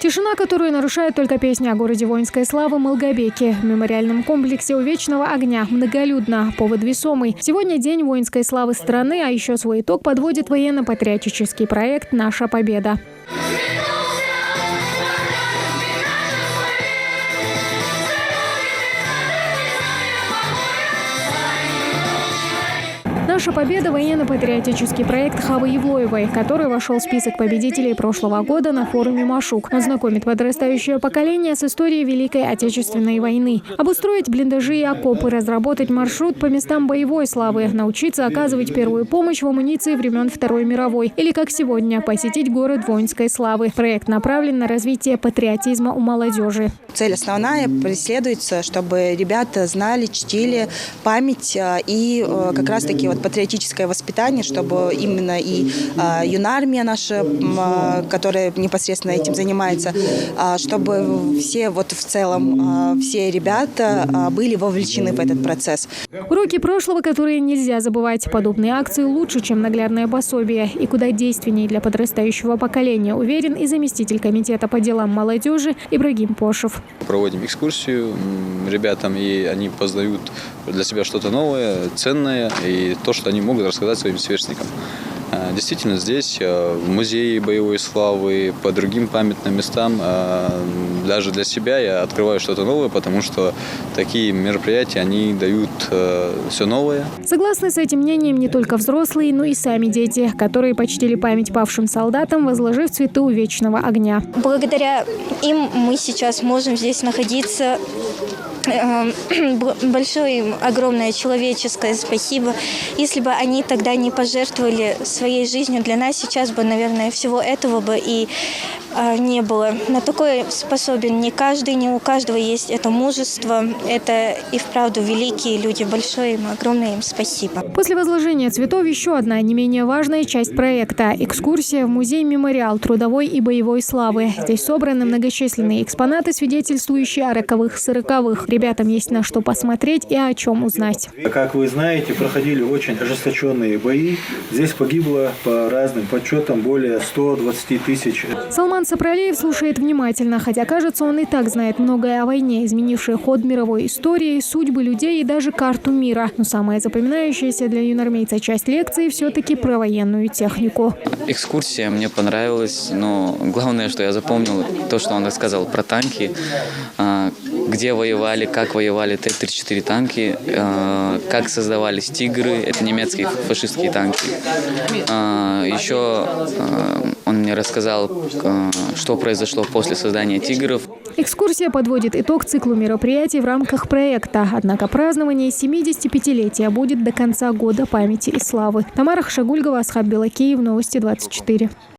Тишина, которую нарушает только песня о городе воинской славы Малгобеке. В мемориальном комплексе у Вечного огня многолюдно, повод весомый. Сегодня день воинской славы страны, а еще свой итог подводит военно-патриотический проект «Наша победа». «Наша победа» – военно-патриотический проект Хавы Евлоевой, который вошел в список победителей прошлого года на форуме «Машук». Он знакомит подрастающее поколение с историей Великой Отечественной войны. Обустроить блиндажи и окопы, разработать маршрут по местам боевой славы, научиться оказывать первую помощь в амуниции времен Второй мировой. Или, как сегодня, посетить город воинской славы. Проект направлен на развитие патриотизма у молодежи. Цель основная преследуется, чтобы ребята знали, чтили память и как раз-таки патриотическое воспитание, чтобы именно и юнармия наша, которая непосредственно этим занимается, чтобы все в целом, все ребята были вовлечены в этот процесс. Уроки прошлого, которые нельзя забывать. Подобные акции лучше, чем наглядное пособие. И куда действеннее для подрастающего поколения, уверен и заместитель комитета по делам молодежи Ибрагим Пошев. Проводим экскурсию ребятам, и они познают для себя что-то новое, ценное, и то, что они могут рассказать своим сверстникам. Действительно, здесь, в музее боевой славы, по другим памятным местам, даже для себя я открываю что-то новое, потому что такие мероприятия, они дают все новое. Согласны с этим мнением не только взрослые, но и сами дети, которые почтили память павшим солдатам, возложив цветы у Вечного огня. Благодаря им мы сейчас можем здесь находиться. Большое им огромное человеческое спасибо. Если бы они тогда не пожертвовали своей жизнью для нас, сейчас бы, наверное, всего этого бы и не было. На такое способен не каждый, не у каждого есть это мужество. Это и вправду великие люди. Большое им, огромное им спасибо. После возложения цветов еще одна не менее важная часть проекта – экскурсия в музей-мемориал трудовой и боевой славы. Здесь собраны многочисленные экспонаты, свидетельствующие о роковых, сороковых. Ребятам есть на что посмотреть и о чем узнать. Как вы знаете, проходили очень ожесточенные бои. Здесь погибло по разным подсчетам более 120 тысяч. Салман Сапралиев слушает внимательно, хотя, кажется, он и так знает многое о войне, изменившей ход мировой истории, судьбы людей и даже карту мира. Но самая запоминающаяся для юнормейца часть лекции все-таки про военную технику. Экскурсия мне понравилась, но главное, что я запомнил, то, что он рассказал про танки, где воевали, как воевали Т-34 танки, как создавались «Тигры», это немецкие фашистские танки. Еще он мне рассказал, что произошло после создания «Тигров». Экскурсия подводит итог циклу мероприятий в рамках проекта. Однако празднование 75-летия будет до конца года памяти и славы. Тамара Хашагульгова, Асхат Белакеев, Новости 24.